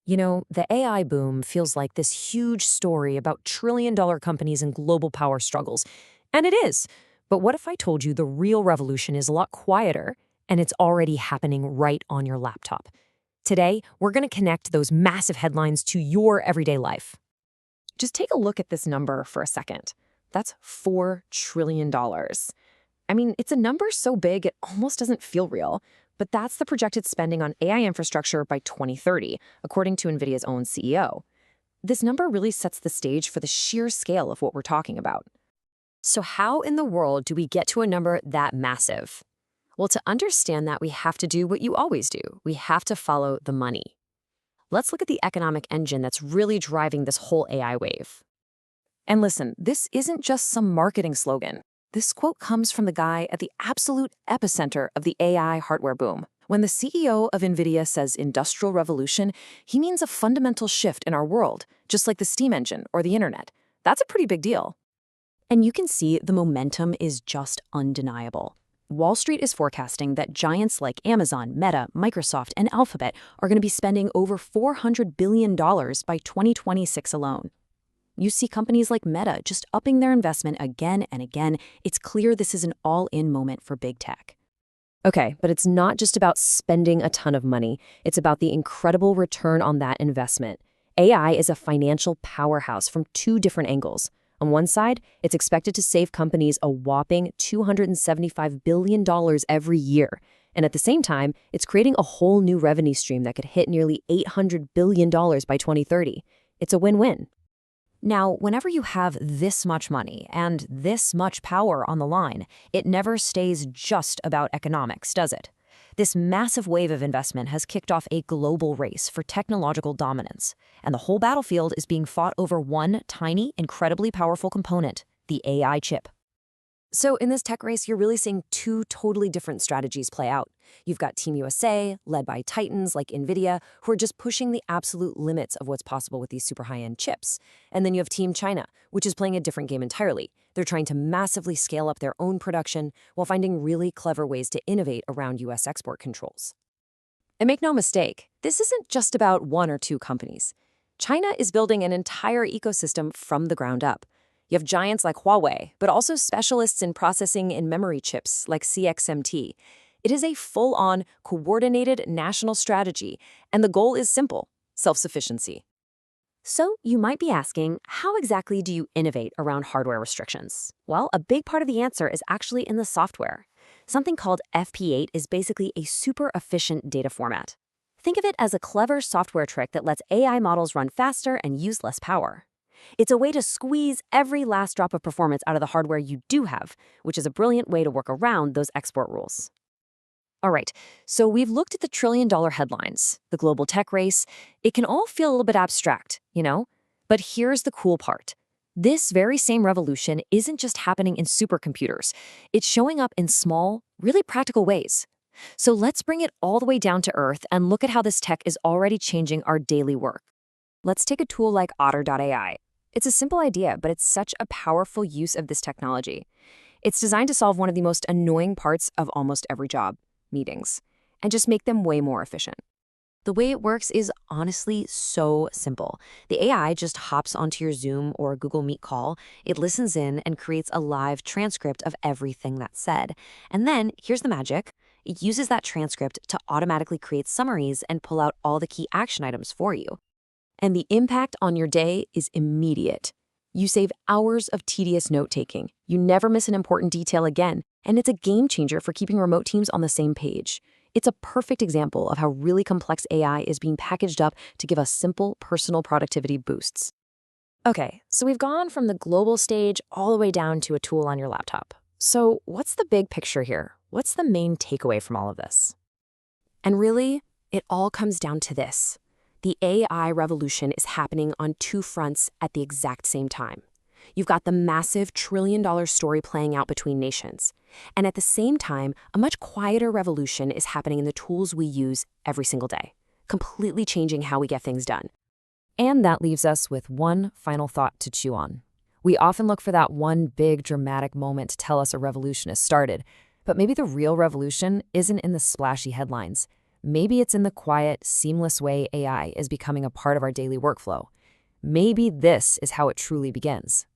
You know, the AI boom feels like this huge story about trillion-dollar companies and global power struggles. And it is. But what if I told you the real revolution is a lot quieter and it's already happening right on your laptop? Today, we're going to connect those massive headlines to your everyday life. Just take a look at this number for a second. That's $4 trillion. I mean, it's a number so big it almost doesn't feel real. But that's the projected spending on AI infrastructure by 2030, according to Nvidia's own CEO. This number really sets the stage for the sheer scale of what we're talking about. So how in the world do we get to a number that massive? Well, to understand that, we have to do what you always do. We have to follow the money. Let's look at the economic engine that's really driving this whole AI wave. And listen, this isn't just some marketing slogan. This quote comes from the guy at the absolute epicenter of the AI hardware boom. When the CEO of Nvidia says industrial revolution, he means a fundamental shift in our world, just like the steam engine or the internet. That's a pretty big deal. And you can see the momentum is just undeniable. Wall Street is forecasting that giants like Amazon, Meta, Microsoft, and Alphabet are going to be spending over $400 billion by 2026 alone. You see companies like Meta just upping their investment again and again. It's clear this is an all-in moment for big tech. Okay, but it's not just about spending a ton of money. It's about the incredible return on that investment. AI is a financial powerhouse from two different angles. On one side, it's expected to save companies a whopping $275 billion every year. And at the same time, it's creating a whole new revenue stream that could hit nearly $800 billion by 2030. It's a win-win. Now, whenever you have this much money and this much power on the line, it never stays just about economics, does it? This massive wave of investment has kicked off a global race for technological dominance, and the whole battlefield is being fought over one tiny, incredibly powerful component, the AI chip. So in this tech race, you're really seeing two totally different strategies play out. You've got Team USA, led by titans like Nvidia, who are just pushing the absolute limits of what's possible with these super high-end chips. And then you have Team China, which is playing a different game entirely. They're trying to massively scale up their own production while finding really clever ways to innovate around US export controls. And make no mistake, this isn't just about one or two companies. China is building an entire ecosystem from the ground up. You have giants like Huawei, but also specialists in processing and memory chips like CXMT. It is a full-on, coordinated national strategy, and the goal is simple: self-sufficiency. So you might be asking, how exactly do you innovate around hardware restrictions? Well, a big part of the answer is actually in the software. Something called FP8 is basically a super efficient data format. Think of it as a clever software trick that lets AI models run faster and use less power. It's a way to squeeze every last drop of performance out of the hardware you do have, which is a brilliant way to work around those export rules. All right, so we've looked at the trillion-dollar headlines, the global tech race. It can all feel a little bit abstract, you know? But here's the cool part. This very same revolution isn't just happening in supercomputers. It's showing up in small, really practical ways. So let's bring it all the way down to earth and look at how this tech is already changing our daily work. Let's take a tool like Otter.ai. It's a simple idea, but it's such a powerful use of this technology. It's designed to solve one of the most annoying parts of almost every job: meetings, and just make them way more efficient. The way it works is honestly so simple. The AI just hops onto your Zoom or Google Meet call, it listens in and creates a live transcript of everything that's said. And then, here's the magic, it uses that transcript to automatically create summaries and pull out all the key action items for you. And the impact on your day is immediate. You save hours of tedious note-taking. You never miss an important detail again, and it's a game changer for keeping remote teams on the same page. It's a perfect example of how really complex AI is being packaged up to give us simple, personal productivity boosts. Okay, so we've gone from the global stage all the way down to a tool on your laptop. So what's the big picture here? What's the main takeaway from all of this? And really, it all comes down to this. The AI revolution is happening on two fronts at the exact same time. You've got the massive trillion-dollar story playing out between nations. And at the same time, a much quieter revolution is happening in the tools we use every single day, completely changing how we get things done. And that leaves us with one final thought to chew on. We often look for that one big dramatic moment to tell us a revolution has started, but maybe the real revolution isn't in the splashy headlines. Maybe it's in the quiet, seamless way AI is becoming a part of our daily workflow. Maybe this is how it truly begins.